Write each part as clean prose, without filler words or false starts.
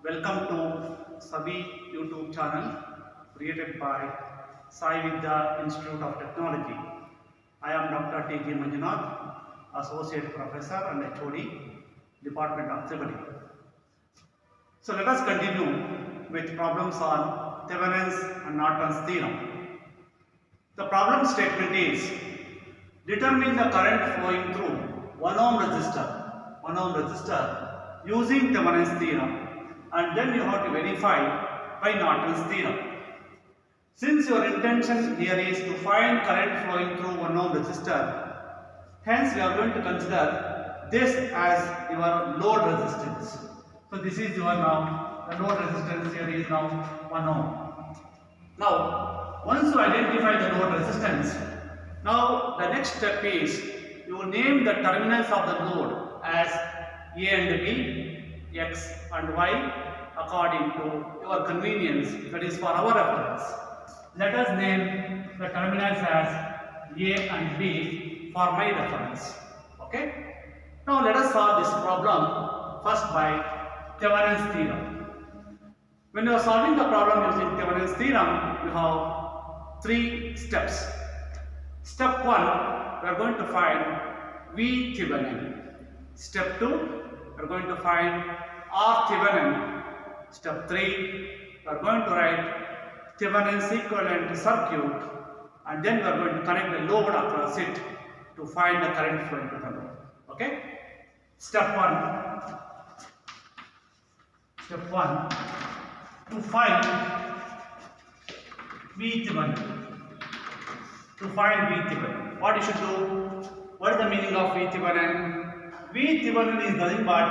Welcome to Sabi YouTube channel created by Sai Vidya Institute of Technology. I am Dr. T.G. Manjunath, Associate Professor and HOD, Department of Civil. So let us continue with problems on Thevenin's and Norton's theorem. The problem statement is determine the current flowing through 1 ohm resistor using Thevenin's theorem, and then you have to verify by Norton's theorem. Since your intention here is to find current flowing through 1 ohm resistor, hence we are going to consider this as your load resistance. So this is your now the load resistance here is now 1 ohm. Now once you identify the load resistance, now the next step is you name the terminals of the load as A and B, X and Y according to your convenience, that is for our reference. Let us name the terminals as A and B for my reference. Okay. Now let us solve this problem first by Thevenin's theorem. When you are solving the problem using Thevenin's theorem, you have 3 steps. Step 1, we are going to find V Thevenin. Step 2, we are going to find R Thevenin. Step 3, we are going to write Thevenin's equivalent circuit, and then we are going to connect the load across it to find the current flowing to the load. Okay? Step 1, to find V Thevenin. To find V Thevenin, what you should do? What is the meaning of V Thevenin? V Thevenin is nothing but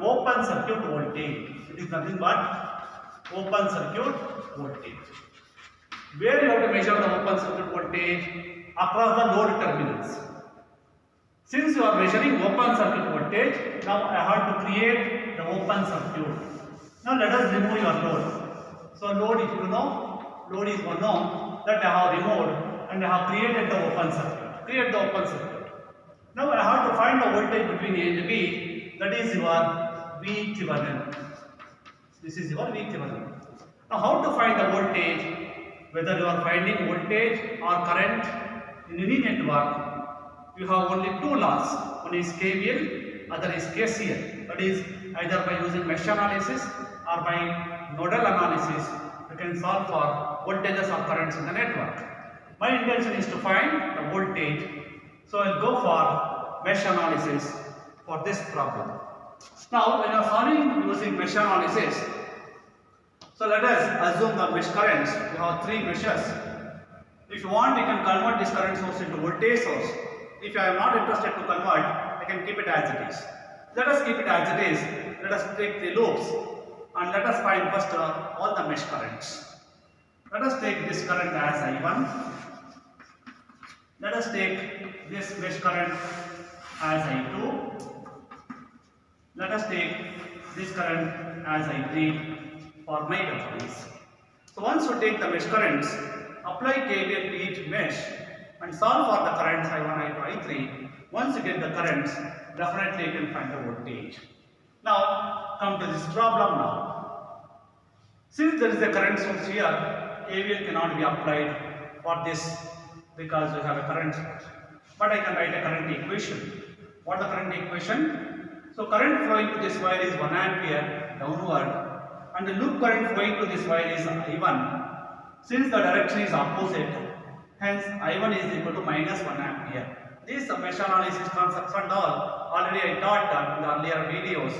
open circuit voltage. It is nothing but open circuit voltage. Where you have to measure the open circuit voltage? Across the load terminals. Since you are measuring open circuit voltage, now I have to create the open circuit. Now let us remove your load. So load, if you know, load is 1 ohm that I have removed, and I have created the open circuit. Create the open circuit. Now I have to find the voltage between A and B, that is your V Thevenin. This is your V Thevenin. Now how to find the voltage? Whether you are finding voltage or current in any network, you have only 2 laws. One is KVL, other is KCL. That is either by using mesh analysis or by nodal analysis, you can solve for voltages or currents in the network. My intention is to find the voltage, so I will go for mesh analysis for this problem. Now when you are solving using mesh analysis, so let us assume the mesh currents. You have 3 meshes. If you want, you can convert this current source into voltage source. If I am not interested to convert, I can keep it as it is. Let us keep it as it is. Let us take the loops and let us find first all the mesh currents. Let us take this current as I1. Let us take this mesh current as I2. Let us take this current as I3 for my reference. So once you take the mesh currents, apply KVL to each mesh and solve for the currents I1, I2, I3. Once you get the currents, definitely you can find the voltage. Now come to this problem now. Since there is a current source here, KVL cannot be applied for this because we have a current source. But I can write a current equation. What is the current equation? So current flowing to this wire is 1 ampere downward, and the loop current flowing to this wire is I1. Since the direction is opposite, hence I1 is equal to minus 1 ampere. This mesh analysis concepts and all already I taught in the earlier videos.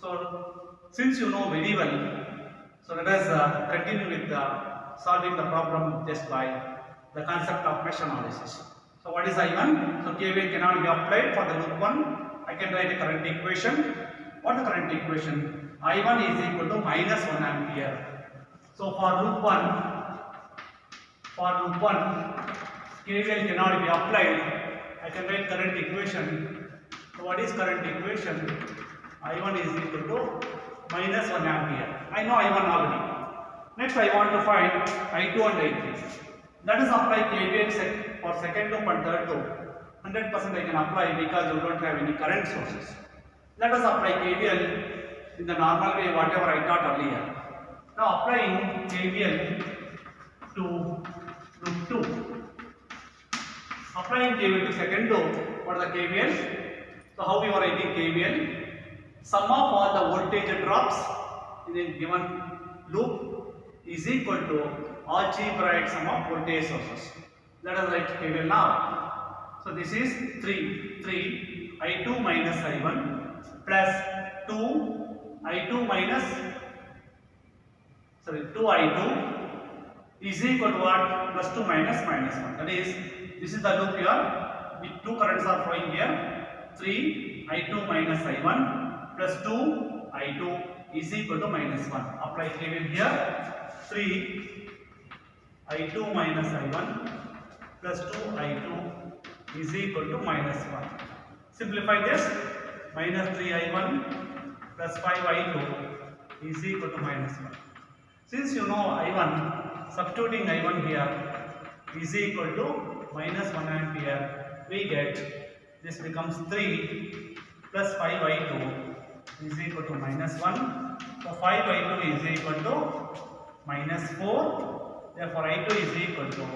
So since you know very well, so let us continue with solving the problem just by the concept of mesh analysis. So what is I1? So KVL cannot be applied for the loop 1. I can write a current equation. What is the current equation? I1 is equal to minus 1 ampere. So for loop 1, KVL cannot be applied. I can write current equation. So what is current equation? I1 is equal to minus 1 ampere. I know I1 already. Next I want to find I2 and I3. Let us apply KVL for second loop and third loop. 100% I can apply because you don't have any current sources. Let us apply KVL in the normal way, whatever I taught earlier. Now applying KVL to loop 2. Applying KVL to second loop, what is the KVL? So how we are writing KVL? Sum of all the voltage drops in a given loop is equal to algebraic sum of voltage sources. Let us write KVL now. So this is 3 I2 minus I1 plus 2 I2 minus 2 I2 is equal to what? Plus 2 minus minus 1. That is, this is the loop here. With two currents are flowing here. 3 I2 minus I1 plus 2 I2 is equal to minus 1. Apply KVL here. 3 I2 minus I1 plus 2 I2 is equal to minus 1. Simplify this. Minus 3 I1 plus 5 I2 is equal to minus 1. Since you know I1, substituting I1 here is equal to minus 1 ampere, we get this becomes 3 plus 5 I2 is equal to minus 1. So 5 I2 is equal to minus 4. Therefore I2 is equal to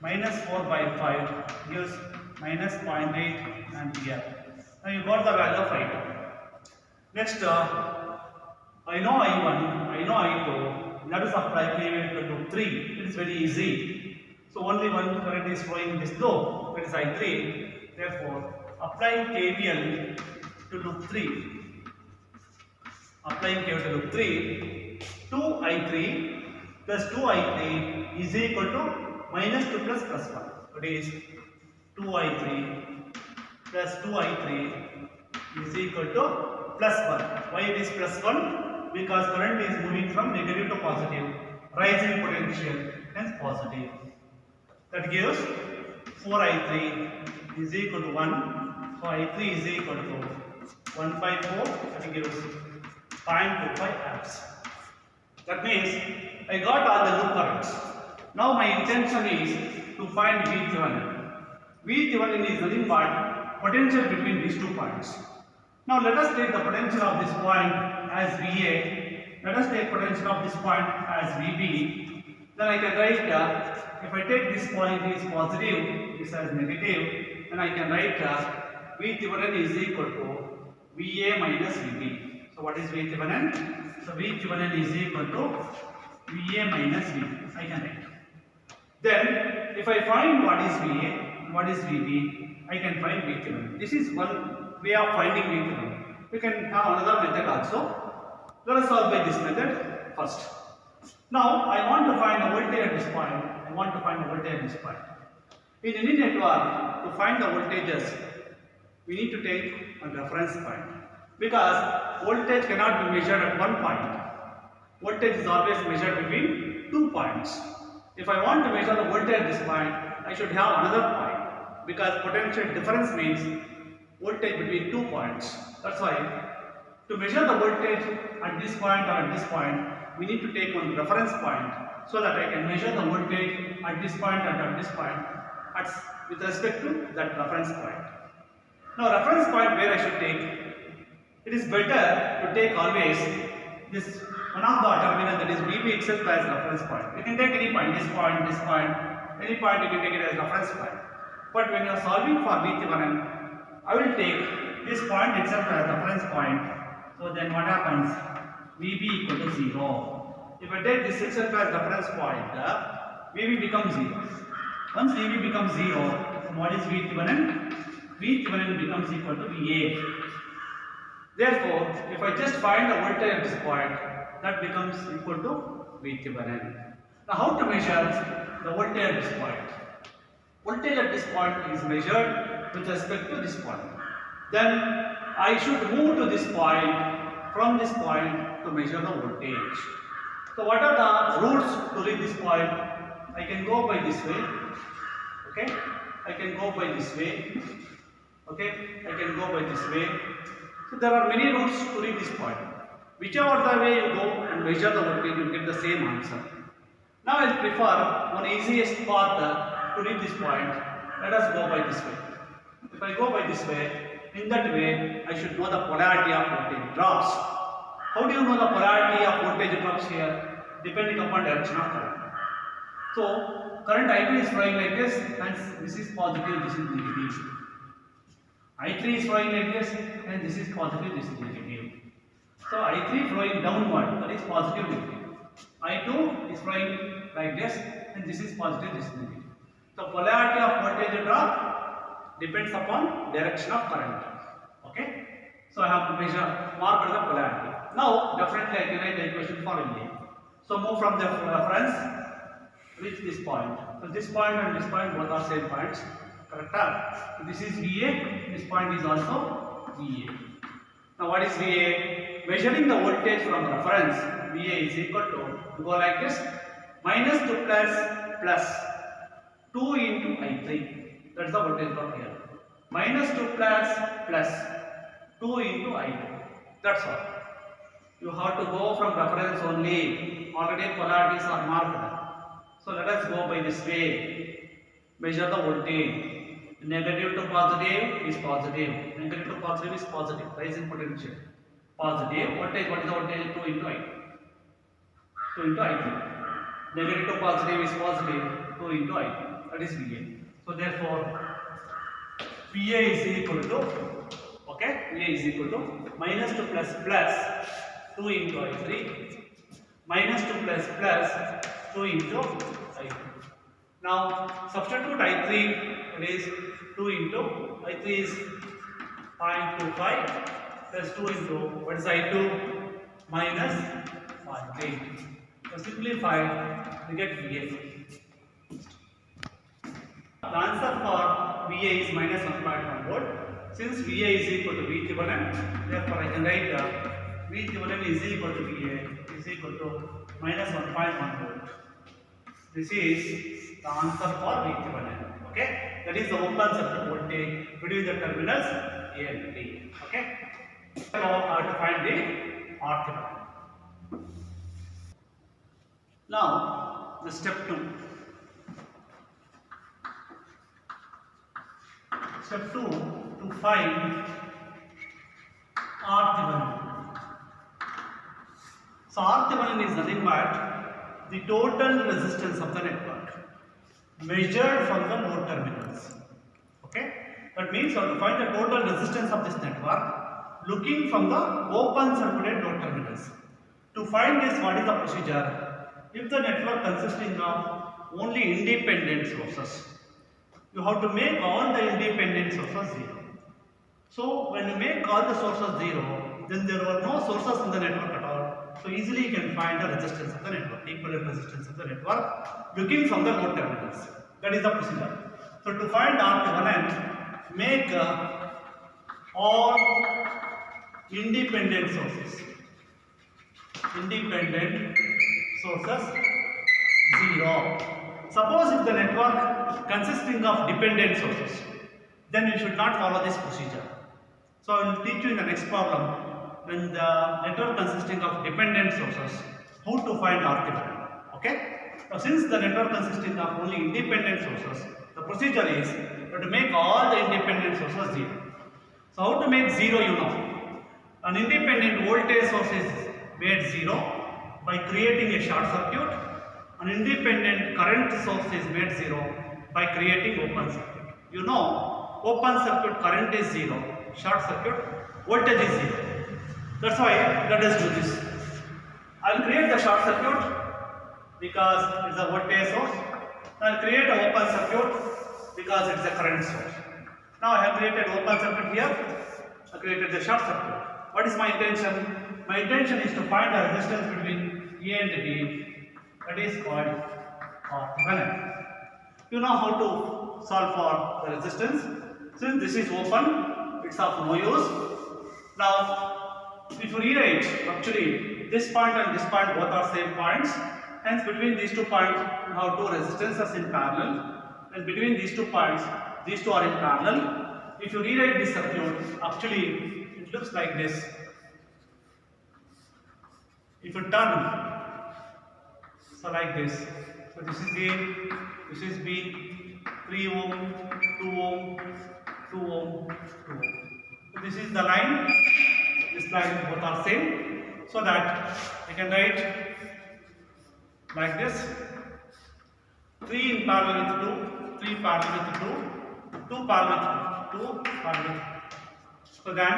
minus 4 by 5 gives minus 0.8 ampere. Now you got the value of I2. Next, I know I1, I know I2. Let us apply KVL to loop 3. It is very easy. So only one current is flowing in this loop. It is I3. Therefore, applying KVL to loop 3. Applying KVL to loop 3. 2I3 plus 2I3 is equal to minus 2 plus 1. That is 2I3 plus 2I3 is equal to plus 1. Why it is plus 1? Because current is moving from negative to positive, rising potential, hence positive. That gives 4I3 is equal to 1. So I3 is equal to 1 by 4, that gives 0.25 amps. That means I got all the loop currents. Now my intention is to find VThevenin. VThevenin is nothing but potential between these 2 points. Now let us take the potential of this point as VA. Let us take potential of this point as VB. Then I can write, if I take this point is positive, this as negative, then I can write VThevenin is equal to VA minus VB. So what is VThevenin? So VThevenin is equal to VA minus VB. I can write. Then if I find what is VA, what is VB, I can find VThevenin. This is one way of finding VThevenin. We can have another method also. Let us solve by this method first. Now I want to find the voltage at this point. I want to find the voltage at this point. In any network, to find the voltages, we need to take a reference point. Because voltage cannot be measured at one point. Voltage is always measured between 2 points. If I want to measure the voltage at this point, I should have another point. Because potential difference means voltage between 2 points. That's why to measure the voltage at this point or at this point, we need to take one reference point so that I can measure the voltage at this point and at this point with respect to that reference point. Now reference point where I should take, it is better to take always this one of the terminal, that is VB itself as reference point. You can take any point, any point you can take it as reference point. But when you are solving for VThevenin, I will take this point itself as reference point. So then what happens? VB equal to 0. If I take this itself as reference point, VB becomes 0. Once VB becomes 0, then what is VThevenin? VThevenin becomes equal to VA. Therefore, if I just find the voltage at this point, that becomes equal to VThevenin. Now how to measure the voltage at this point? Voltage at this point is measured with respect to this point. Then I should move to this point, from this point to measure the voltage. So what are the routes to reach this point? I can go by this way. Okay, I can go by this way. Okay, I can go by this way. So there are many routes to reach this point. Whichever the way you go and measure the voltage, you get the same answer. Now I will prefer one easiest path to reach this point. Let us go by this way. If I go by this way, in that way I should know the polarity of voltage drops. How do you know the polarity of voltage drops here? Depending upon direction of current. So current I2 is flowing like this, and this is positive, this is negative. I3 is flowing like this, and this is positive, this is negative. So I3 flowing downward, that is positive, negative. I2 is flowing like this, and this is positive, this is negative. So polarity of voltage drop depends upon direction of current. Okay. So I have to mark the polarity. Now definitely I can write the equation for LA. So move from the reference, reach this point. So this point and this point both are same points. Correct? So this is VA. This point is also VA. Now what is VA? Measuring the voltage from reference, VA is equal to, go like this, minus to plus 2 into I3. That's the voltage drop here. Minus to plus 2 into I2. That's all. You have to go from reference only. Already polarities are marked. So let us go by this way. Measure the voltage. Negative to positive is positive. Negative to positive is positive. Rise in potential. Positive. Voltage. What is the voltage? 2 into I2. 2 into I3. Negative to positive is positive. 2 into I2. That is VA. So therefore, VA is equal to, okay, VA is equal to minus to plus 2 into I3, minus to plus 2 into I2. Now substitute I3, it is 2 into I3 is 0.25 plus 2 into what is I2 minus 0.8. So simplify, we get VA. The answer for VA is minus 1.1 volt. Since VA is equal to V Thevenin, therefore I can write V Thevenin is equal to VA is equal to minus 1.1 volt. This is the answer for V Thevenin. Okay, that is the open circuit voltage between the terminals A and B. Okay, now I have to find the R Thevenin. Now the step 2. Step 2, to find R Thevenin. So R Thevenin is nothing but the total resistance of the network measured from the load terminals. Okay, that means you have to find the total resistance of this network looking from the open circuited load terminals. To find this, what is the procedure? If the network consisting of only independent sources, you have to make all the independent sources 0. So when you make all the sources 0, then there are no sources in the network at all. So easily you can find the resistance of the network, equivalent resistance of the network, looking from the load terminals. That is the procedure. So to find R Thevenin, make all independent sources 0. Suppose if the network consisting of dependent sources, then you should not follow this procedure. So I will teach you in the next problem, when the network consisting of dependent sources, how to find R Thevenin. Okay? Now since the network consisting of only independent sources, the procedure is to make all the independent sources 0. So how to make 0, you know. An independent voltage source is made 0 by creating a short circuit. An independent current source is made 0 by creating open circuit. You know, open circuit current is 0, short circuit voltage is 0. That's why let us do this. I will create the short circuit because it is a voltage source. I will create an open circuit because it is a current source. Now I have created open circuit here. I created the short circuit. What is my intention? My intention is to find the resistance between A and B. That is called R Thevenin. You know how to solve for the resistance. Since this is open, it's of no use. Now, if you rewrite, actually this point and this point both are same points. Hence, between these 2 points, you have 2 resistances in parallel. And between these 2 points, these 2 are in parallel. If you rewrite this circuit, actually it looks like this. If you turn, so like this. So this is A, this is B, 3 ohm, 2 ohm, 2 ohm, 2 ohm. So this is the line. This line both are same. So that I can write like this: 3 in parallel with 2, 3 parallel with 2, 2 parallel with 2, 2 parallel with 2. So then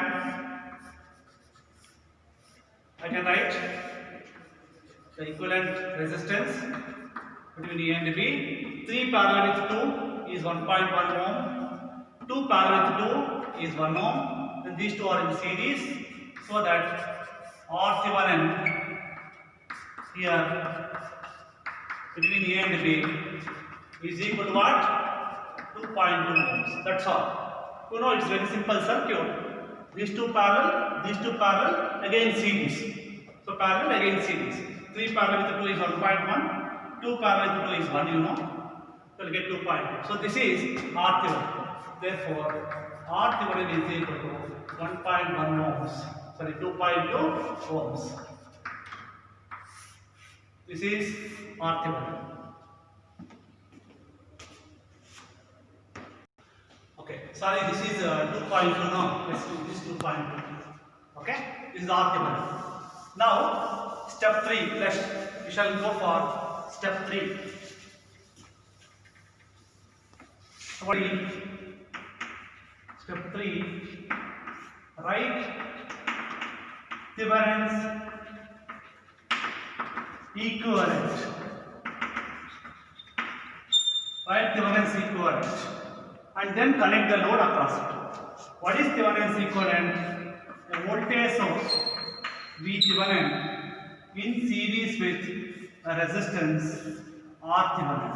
I can write the equivalent resistance between A and B. 3 parallel with 2 is 1.1 ohm, 2 parallel with 2 is 1 ohm, then these two are in series, so that R Thevenin here between A and B is equal to what? 2.2 ohms. That's all. You know, it's very simple circuit. These two parallel, again series. So parallel, again series. 3 parallel with 2 is 1.1, 2 parallel with 2 is 1, you know. So we'll get 2.2. So this is R Thevenin. Therefore, R Thevenin is equal to 1.1 ohms. Sorry, 2.2 ohms. This is R Thevenin. Okay, sorry, this is 2.2 now. Let's do this 2.2. Okay, this is R Thevenin. Now, step 3. We shall go for step 3. Step 3. Write Thevenin's equivalent. Write Thevenin's equivalent and then connect the load across it. What is Thevenin's equivalent? A voltage source V Thevenin in series with a resistance R Thevenin.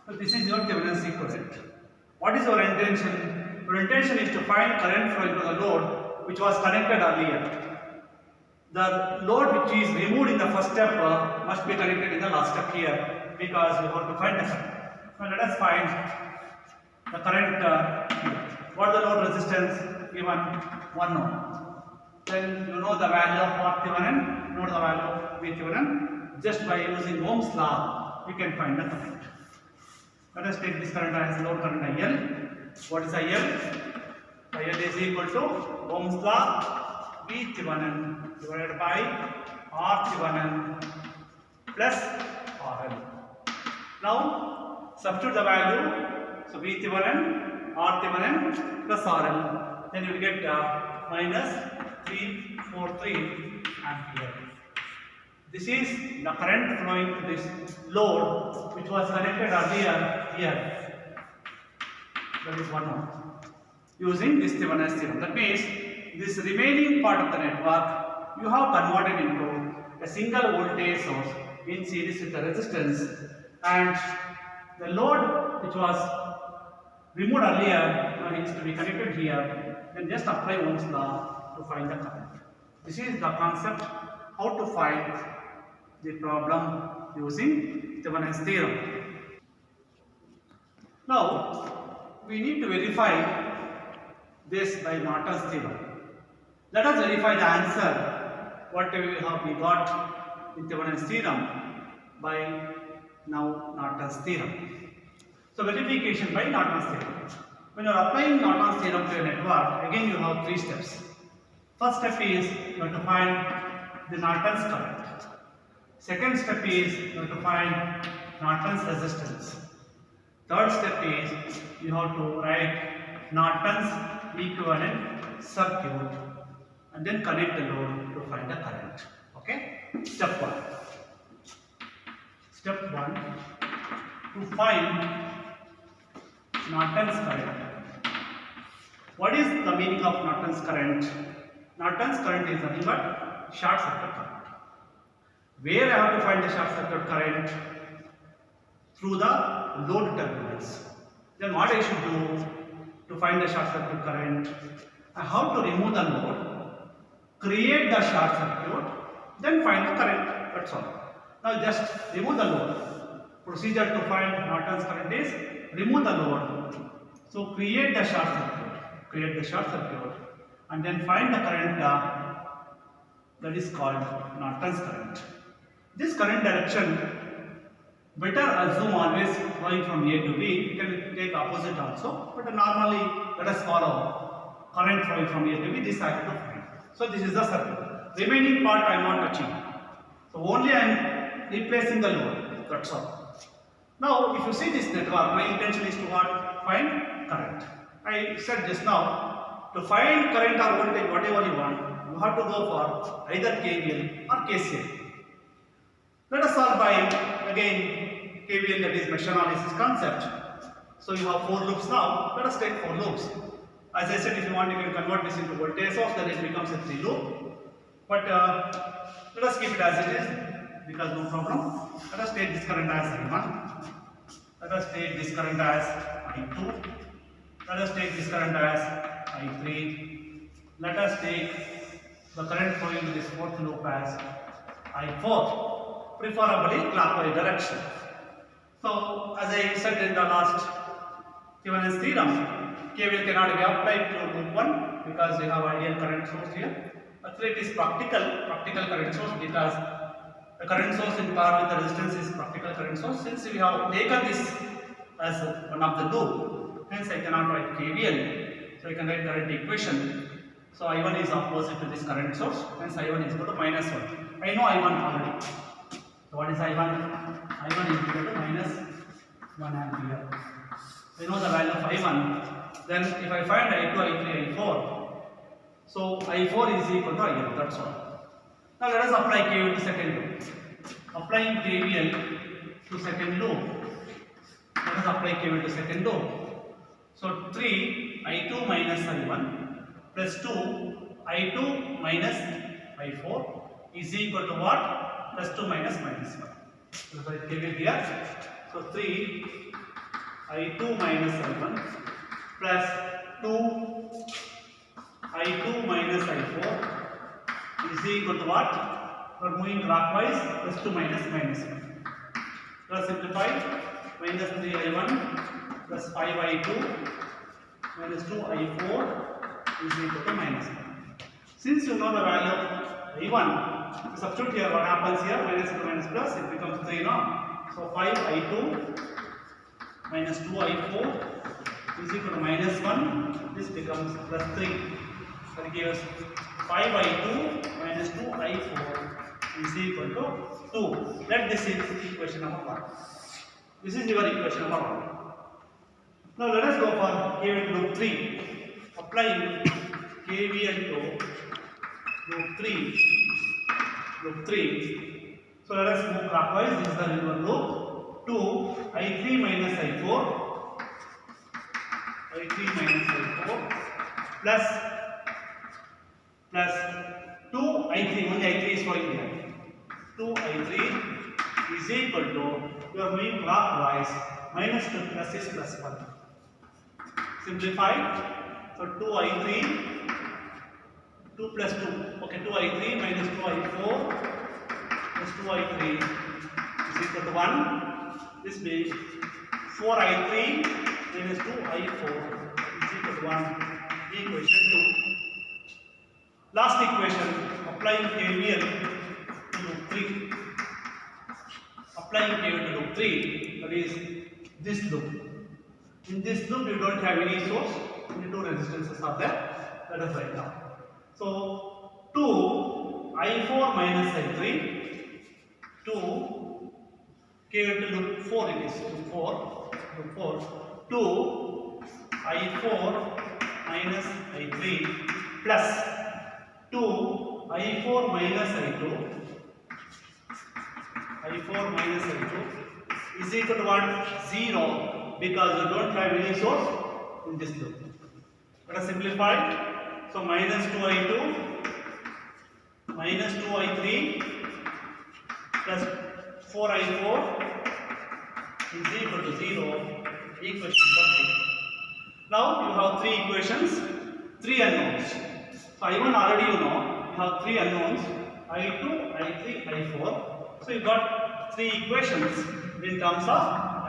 So this is your Thevenin's equivalent. What is your intention? Your intention is to find current flowing to the load which was connected earlier. The load which is removed in the first step must be connected in the last step here, because we want to find the current. Now let us find the current. What is the load resistance? Given 1 ohm. Then you know the value of R Thevenin, you know the value of V Thevenin. Just by using Ohm's law, we can find the current. Let us take this current as load current IL. What is IL? IL is equal to Ohm's law, V Thevenin divided by R Thevenin plus RL. Now substitute the value. So V Thevenin, R Thevenin plus RL. Then you will get minus 343 ampere. This is the current flowing to this load which was connected earlier here. That is 1 ohm. Using this Thevenin's theorem. That means this remaining part of the network you have converted into a single voltage source in series with the resistance, and the load which was removed earlier needs to be connected here. Then just apply Ohm's law to find the current. This is the concept how to find the problem using Thevenin's theorem. Now we need to verify this by Norton's theorem. Let us verify the answer what we got in Thevenin's theorem by now Norton's theorem. So verification by Norton's theorem. When you are applying Norton's theorem to a network, again you have 3 steps. First step is you have to find the Norton's current. Second step is you have to find Norton's resistance. Third step is you have to write Norton's equivalent circuit and then connect the load to find the current. Okay? Step 1. Step 1, to find Norton's current. What is the meaning of Norton's current? Norton's current is nothing but short circuit current. Where I have to find the short circuit current? Through the load terminals. Then what I should do to find the short circuit current? I have to remove the load, create the short circuit, then find the current. That's all. Now just remove the load. Procedure to find Norton's current is remove the load. So create the short circuit, and then find the current that is called Norton's current. This current direction, better assume always flowing from A to B. You can take opposite also, but normally let us follow current flowing from A to B. This I have to find. So this is the circuit. remaining part I am not touching. So only I am replacing the load. That's all. Now, if you see this network, my intention is to what? Find current. I said just now, to find current or voltage, whatever you want, you have to go for either KVL or KCL. Let us solve by again KVL, that is mesh analysis concept. So you have 4 loops now. Let us take 4 loops. As I said, if you want, you can convert this into voltage source, then it becomes a 3 loop. But let us keep it as it is, because no problem. Let us take this current as I1. Let us take this current as I2. Let us take this current as I3. Let us take the current flowing in this 4th loop as I4, preferably clockwise direction. So, as I said in the last Thevenin's theorem, KVL cannot be applied to loop 1 because we have ideal current source here. Actually, it is practical current source because the current source in pair with the resistance is practical current source. Since we have taken this as one of the loop, hence I cannot write KVL. So I can write current equation. So I1 is opposite to this current source, hence I1 is equal to -1. I know I1 already. So what is I1? I1 is equal to -1 ampere. I know the value of I1. Then if I find I2, I3, I4, so I4 is equal to IN, that's all. Now let us apply KVL to second loop. Applying KVL to second loop. Let us apply KVL to second loop. So 3 I2 minus I1 plus 2 I2 minus I4 is equal to what? Plus 2 minus minus 1. So write KVL here. So 3 I2 minus I1 plus 2 I2 minus I4 is equal to what? We are moving clockwise, plus 2 minus minus 1. Let us simplify. Minus 3 I1 plus 5 I2 minus 2 I4 is equal to minus 1. Since you know the value of I1, substitute here, what happens here? Minus into minus plus, it becomes 3 now. So 5 I2 minus 2 I4 is equal to minus 1. This becomes plus 3. That gives 5 I2 minus 2 I4 is equal to 2. Let this is equation number 1. This is your equation number 1. Now let us go for KVL to loop 3. Applying KVL to loop 3. Loop 3. So let us move clockwise. This is the river loop. 2 I3 minus I4. I3 minus I4 plus 2 I3. Only I3 is flowing here. 2 I3 is equal to, you are moving clockwise, minus 2 plus is plus 1. Simplify. So 2 I3, 2 plus 2. Okay, 2 I3 minus 2 I4 plus 2 I3 is equal to 1. This means 4 I3 minus 2 I4 is equal to 1. Equation 2. Last equation, applying KVL to loop 3. Applying KVL to loop 3, that is this loop. In this loop, you don't have any source, only 2 resistances are there. Let us write down. So 2 I4 minus I3, 2 KVL to loop 4, it is loop 4, 2 I4 minus I3 plus 2 I4 minus I2 is equal to what? 0, because you don't have any source in this loop. Let us simplify. So minus 2 I2 minus 2 I3 plus 4 I4 is equal to 0. Equation number 3. Now you have 3 equations, 3 unknowns. So I1 already you know, you have 3 unknowns, I2, I3, I4. So you got 3 equations in terms of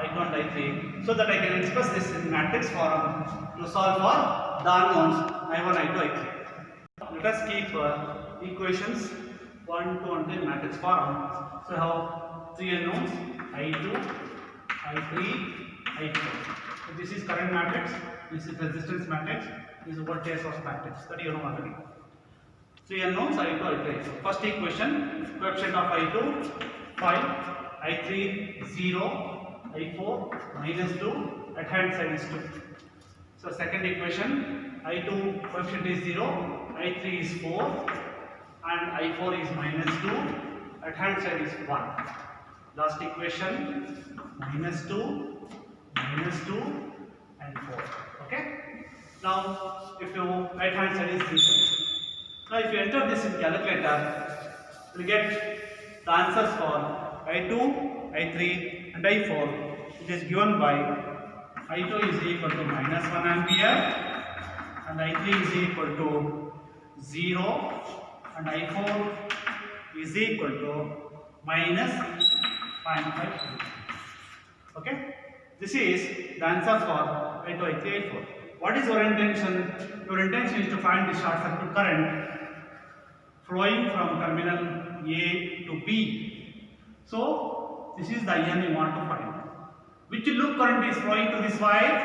I2 and I3, so that I can express this in matrix form to solve for the unknowns I1, I2, I3. Let us keep equations 1, 2 and 3 in matrix form. So I have 3 unknowns, I2, I3, I4. So this is current matrix, this is resistance matrix, this is voltage source matrix, that you know already. Three unknowns, I2, I3. First equation, coefficient of I2 5, I3 0, I4 minus 2, at hand side is 2. So second equation, I2 coefficient is 0, I3 is 4 and I4 is minus 2, at hand side is 1. Last equation, minus 2 and 4. Okay. Now if you right hand side is 0. Now if you enter this in calculator, you will get the answers for I2, I3 and I4. It is given by I2 is equal to minus 1 ampere and I3 is equal to 0 and I4 is equal to minus 0.5. Okay. This is the answer for I2, I3, I4. What is your intention? Your intention is to find the short circuit current flowing from terminal A to B. So this is the IN you want to find. Which loop current is flowing to this wire?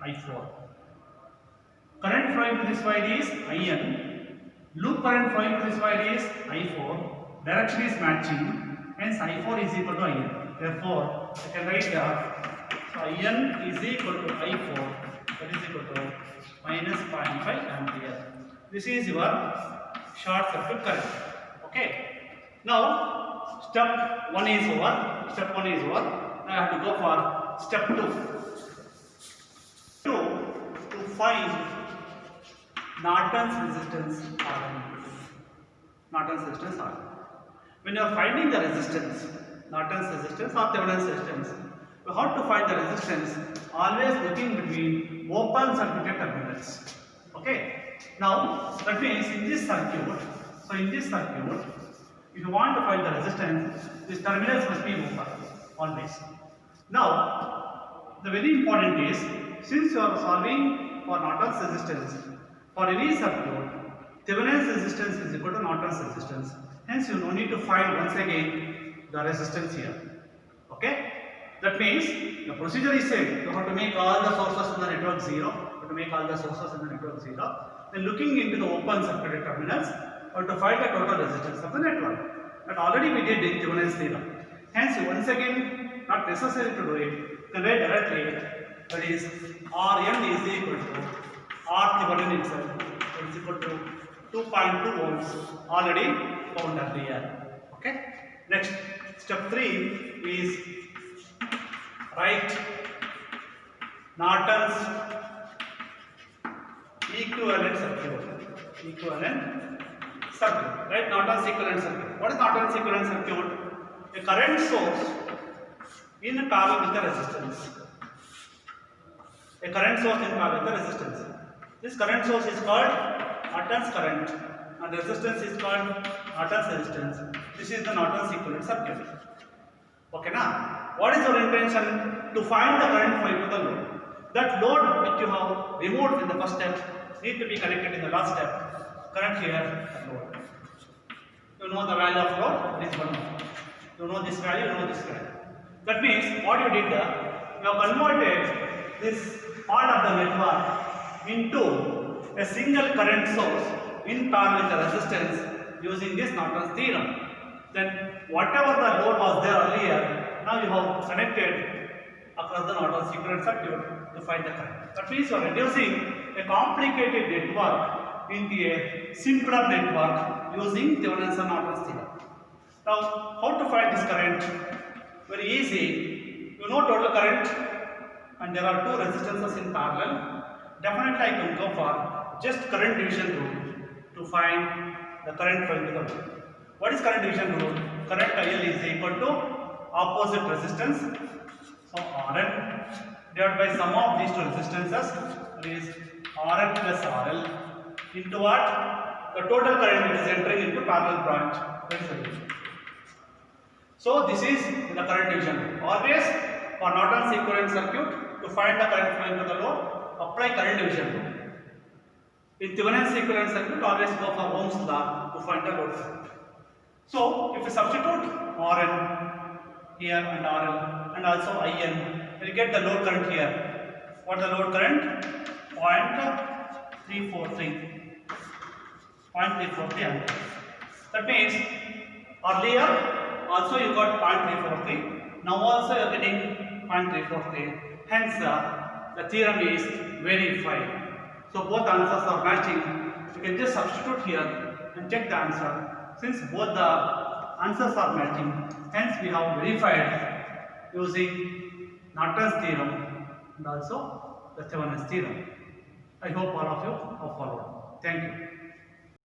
I4. Current flowing to this wire is IN. Loop current flowing to this wire is I4. Direction is matching. Hence I4 is equal to IN. Therefore, I can write that. So IN is equal to I4. That is equal to minus 0.5 ampere. This is your short circuit current. Okay. Now step 1 is over. Step 1 is over. Now I have to go for step 2. To find Norton's resistance RN. Norton's resistance RN. When you are finding the resistance, Norton's resistance or Thevenin's resistance, you have to find the resistance always looking between open circuited terminals. Okay. Now that means in this circuit, so in this circuit, if you want to find the resistance, these terminals must be open always. Now the very important is, since you are solving for Norton's resistance for any circuit, Thevenin's resistance is equal to Norton's resistance. Hence you no need to find once again the resistance here. Okay. That means the procedure is same. You have to make all the sources in the network 0. You have to make all the sources in the network 0. Then looking into the open circuited terminals, you have to find the total resistance of the network. That already we did in Thevenin's theorem. Hence, once again, not necessary to do it. You can write directly. That is, Rn is equal to R Thevenin itself. That is equal to 2.2 ohms. Already found earlier. Okay. Next, step 3 is write Norton's equivalent circuit. Equivalent circuit. Right? Norton's equivalent circuit. What is Norton's equivalent circuit? A current source in parallel with the resistance. A current source in parallel with the resistance. This current source is called Norton's current and the resistance is called Norton's resistance. This is the Norton's equivalent circuit. Okay, now what is your intention? To find the current flowing to the load. That load which you have removed in the first step need to be connected in the last step. Current here, load. You know the value of load, this one. You know this value, you know this value. That means what you did, you have converted this part of the network into a single current source in parallel with the resistance using this Norton's theorem. Then whatever the load was there earlier, now you have connected across the Norton's equivalent circuit to find the current. That means you are reducing a complicated network into a simpler network using Thevenin's and Norton's theorem. Now, how to find this current? Very easy. You know total current and there are two resistances in parallel. Definitely I can go for just current division rule to find the current flowing to the load. What is current division rule? Current IL is equal to opposite resistance. So Rn divided by sum of these two resistances, that is Rn plus RL into what? The total current which is entering into parallel branch. That is the division. So this is the current division rule. Always for Norton's equivalent circuit, to find the current flowing to the load, apply current division rule. In Thevenin's equivalent circuit, always go for Ohm's law to find the load current. So if you substitute Rn here and RL and also IN, you will get the load current here. What is the load current? 0.343. 0.343 ampere. That means earlier also you got 0.343. Now also you are getting 0.343. Hence the theorem is verified. So both answers are matching. You can just substitute here and check the answer. Since both the answers are matching, hence we have verified using Norton's theorem and also the Thevenin's theorem. I hope all of you have followed. Thank you.